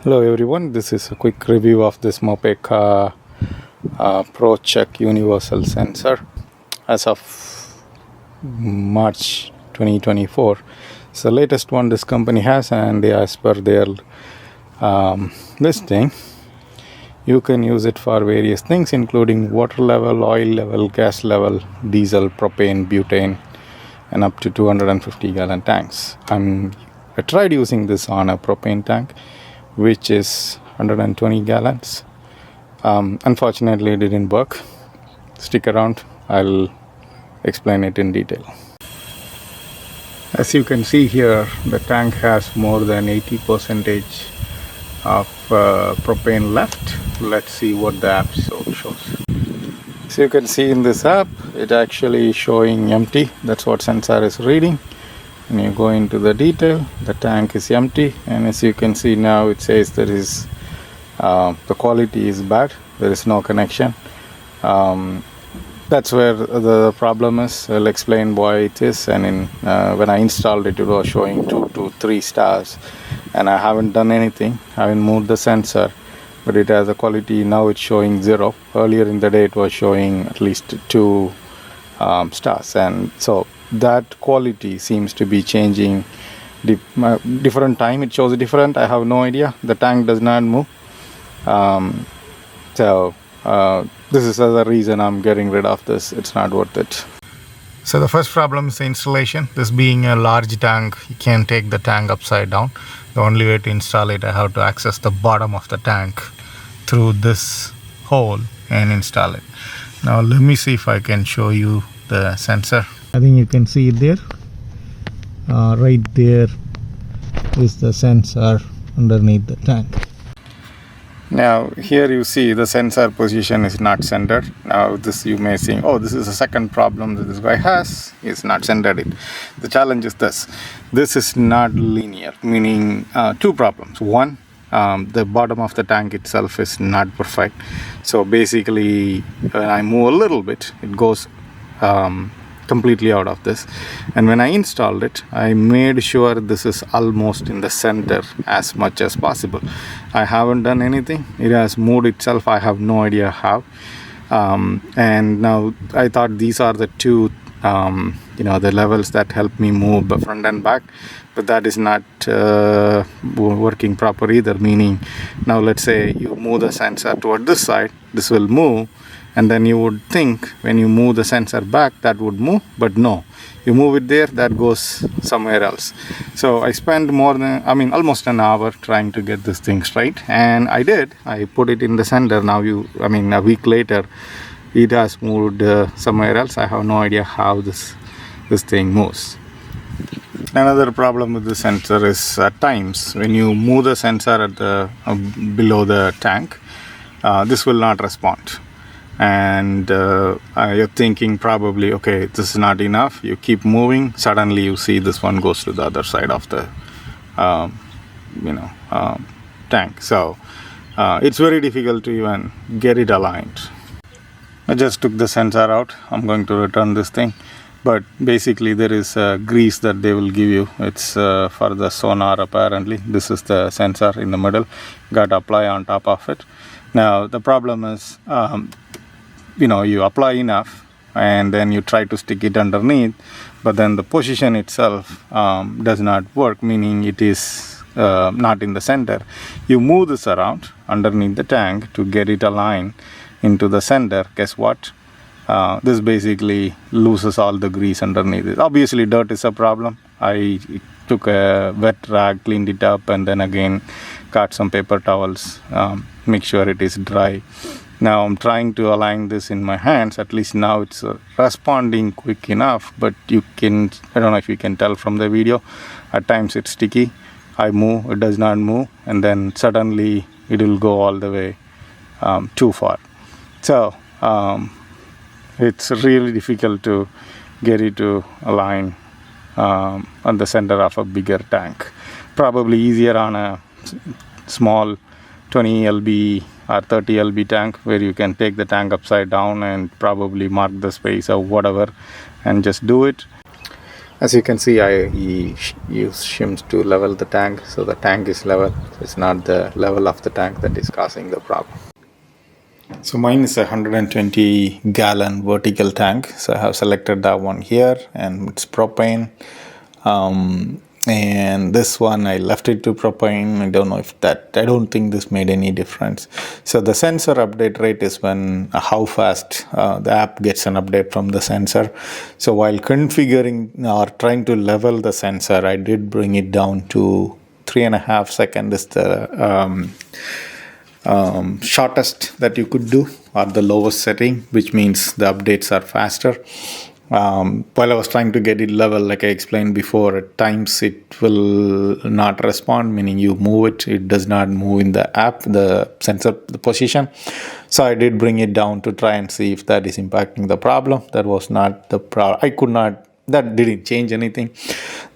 Hello everyone, this is a quick review of this Mopeka Pro Check Universal Sensor as of March 2024. It's the latest one this company has, and as per their listing, you can use it for various things including water level, oil level, gas level, diesel, propane, butane, and up to 250 gallon tanks. I tried using this on a propane tank which is 120 gallons. Unfortunately, it didn't work. Stick around, I'll explain it in detail. As you can see here, the tank has more than 80% of propane left. Let's see what the app shows. So you can see in this app, it actually showing empty. That's what sensor is reading. When you go into the detail, the tank is empty, and as you can see now, it says there is the quality is bad. There is no connection. That's where the problem is. I'll explain why it is. And when I installed it, it was showing 2 to 3 stars, and I haven't done anything. I haven't moved the sensor, but it has a quality. Now it's showing 0. Earlier in the day, it was showing at least 2 stars, and so that quality seems to be changing different time. It shows different. I have no idea. The tank does not move. This is the reason I'm getting rid of this. It's not worth it. So the first problem is the installation. This being a large tank, you can't take the tank upside down. The only way to install it, I have to access the bottom of the tank through this hole and install it. Now let me see if I can show you the sensor. I think you can see it there. Right there is the sensor underneath the tank. Now here you see the sensor position is not centered. Now this you may think, oh, this is the second problem that this guy has. He's not centered it. The challenge is this. This is not linear, meaning 2 problems. One, the bottom of the tank itself is not perfect. So basically when I move a little bit, it goes completely out of this. And when I installed it, I made sure this is almost in the center as much as possible. I haven't done anything. It has moved itself. I have no idea how. And now I thought these are the 2 the levels that help me move the front and back, but that is not working proper either. Meaning, now let's say you move the sensor toward this side, this will move, and then you would think when you move the sensor back that would move, but no, you move it there, that goes somewhere else. So I spent almost an hour trying to get this thing straight, and I did. I put it in the center. Now a week later, it has moved somewhere else. I have no idea how this thing moves. Another problem with the sensor is at times when you move the sensor at the below the tank, this will not respond. And you're thinking probably, okay, this is not enough. You keep moving, suddenly you see this one goes to the other side of the tank. So it's very difficult to even get it aligned. I just took the sensor out. I'm going to return this thing, but basically there is grease that they will give you. It's for the sonar apparently. This is the sensor in the middle. Got to apply on top of it. Now the problem is you apply enough and then you try to stick it underneath, but then the position itself does not work, meaning it is not in the center. You move this around underneath the tank to get it aligned into the center. Guess what? This basically loses all the grease underneath it. Obviously dirt is a problem. I took a wet rag, cleaned it up, and then again got some paper towels, make sure it is dry. Now I'm trying to align this in my hands. At least now it's responding quick enough, but I don't know if you can tell from the video, at times it's sticky. I move, it does not move, and then suddenly it will go all the way too far. So it's really difficult to get it to align on the center of a bigger tank. Probably easier on a small 20 lb or 30 lb tank, where you can take the tank upside down and probably mark the space or whatever and just do it. As you can see, I use shims to level the tank, so the tank is level. It's not the level of the tank that is causing the problem. So mine is a 120 gallon vertical tank. So I have selected that one here, and it's propane. And this one I left it to propane. I don't think this made any difference. So the sensor update rate is when how fast the app gets an update from the sensor. So while configuring or trying to level the sensor, I did bring it down to 3.5 seconds is the shortest that you could do, or the lowest setting, which means the updates are faster. While I was trying to get it level, like I explained before, at times it will not respond, meaning you move it does not move in the app, the sensor, the position. So I did bring it down to try and see if that is impacting the problem. That was not the problem. That didn't change anything.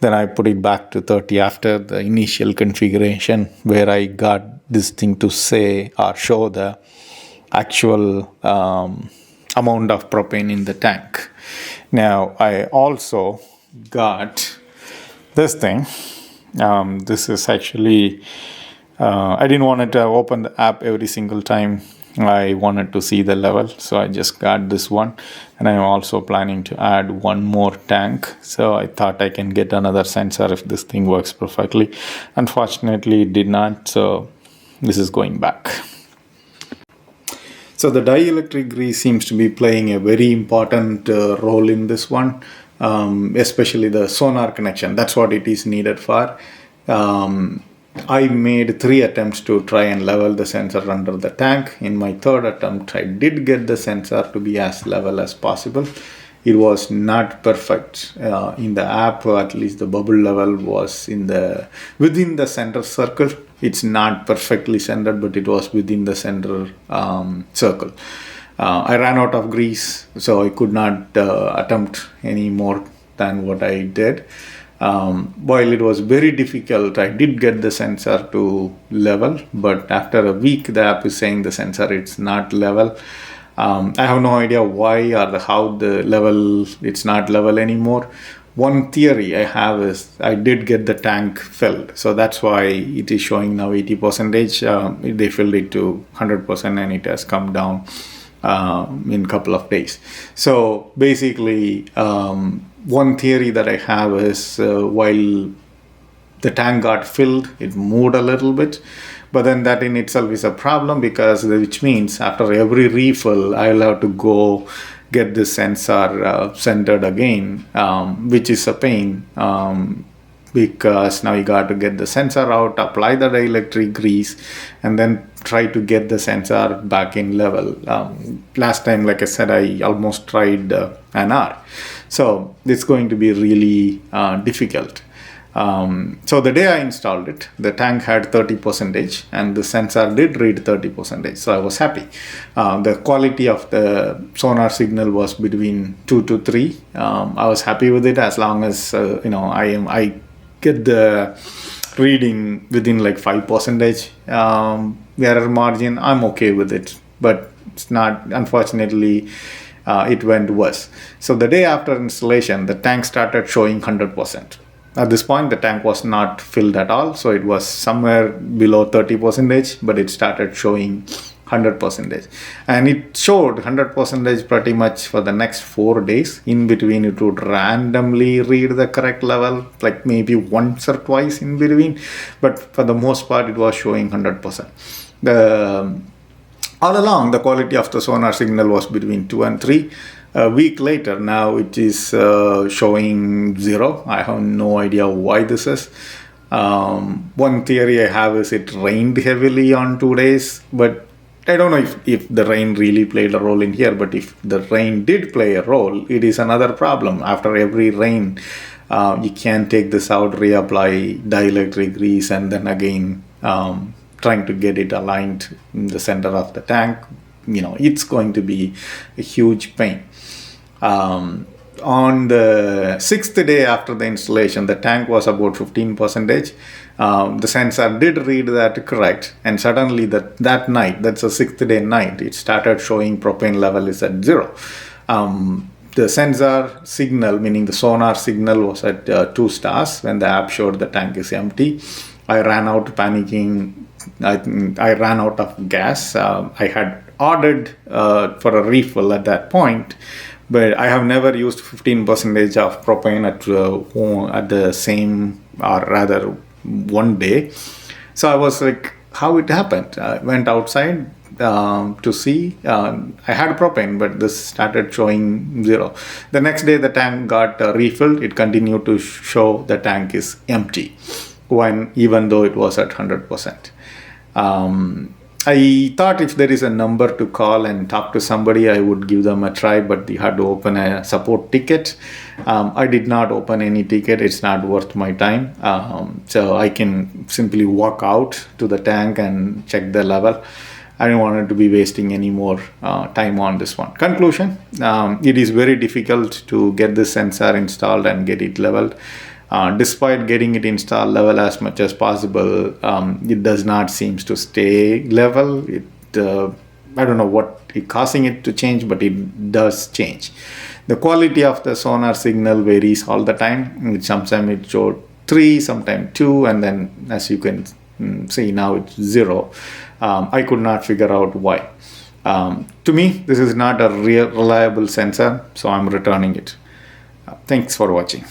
Then I put it back to 30 after the initial configuration, where I got this thing to say or show the actual amount of propane in the tank. Now I also got this thing. This is actually, I didn't want to open the app every single time I wanted to see the level, so I just got this one, and I'm also planning to add one more tank. So I thought I can get another sensor if this thing works perfectly. Unfortunately, it did not, so this is going back. So the dielectric grease seems to be playing a very important role in this one, especially the sonar connection. That's what it is needed for. I made 3 attempts to try and level the sensor under the tank. In my 3rd attempt, I did get the sensor to be as level as possible. It was not perfect in the app, or at least the bubble level was within the center circle. It's not perfectly centered, but it was within the center circle. I ran out of grease, so I could not attempt any more than what I did. While it was very difficult, I did get the sensor to level, but after a week, the app is saying the sensor it's not level. I have no idea why or how the level, it's not level anymore. One theory I have is I did get the tank filled, so that's why it is showing now 80%. They filled it to 100% and it has come down in a couple of days. So basically, one theory that I have is while the tank got filled, it moved a little bit, but then that in itself is a problem, which means after every refill, I'll have to go get the sensor centered again, which is a pain, because now you got to get the sensor out, apply the dielectric grease, and then try to get the sensor back in level. Last time, like I said, I almost tried an hour. So it's going to be really difficult. So the day I installed it, the tank had 30% and the sensor did read 30%. So I was happy. The quality of the sonar signal was between 2 to 3. I was happy with it as long as I get the reading within like 5% error margin. I'm okay with it, but it's not, unfortunately. It went worse. So the day after installation, the tank started showing 100%. At this point, the tank was not filled at all, so it was somewhere below 30%, but it started showing 100%. And it showed 100% pretty much for the next 4 days. In between, it would randomly read the correct level, like maybe once or twice in between, but for the most part, it was showing 100%. All along, the quality of the sonar signal was between 2 and 3. A week later, now it is showing 0. I have no idea why this is. One theory I have is it rained heavily on 2 days, but I don't know if the rain really played a role in here. But if the rain did play a role, it is another problem. After every rain, you can take this out, reapply dielectric grease, and then again trying to get it aligned in the center of the tank. It's going to be a huge pain. On the 6th day after the installation, the tank was about 15%. The sensor did read that correct, and suddenly that night, that's a 6th day night, it started showing propane level is at 0. the sensor signal, meaning the sonar signal, was at 2 stars when the app showed the tank is empty. I ran out panicking. I ran out of gas. I had ordered for a refill at that point, but I have never used 15% of propane at the same, or rather one day. So I was like, how it happened? I went outside to see. I had propane, but this started showing 0. The next day the tank got refilled. It continued to show the tank is empty, even though it was at 100%. I thought if there is a number to call and talk to somebody, I would give them a try, but you had to open a support ticket. I did not open any ticket. It's not worth my time. So I can simply walk out to the tank and check the level. I don't want to be wasting any more time on this one. Conclusion, it is very difficult to get this sensor installed and get it leveled. Despite getting it installed level as much as possible, it does not seem to stay level. I don't know what is causing it to change, but it does change. The quality of the sonar signal varies all the time. Sometimes it showed 3, sometimes 2, and then as you can see now it's 0. I could not figure out why. To me, this is not a real reliable sensor, so I'm returning it. Thanks for watching.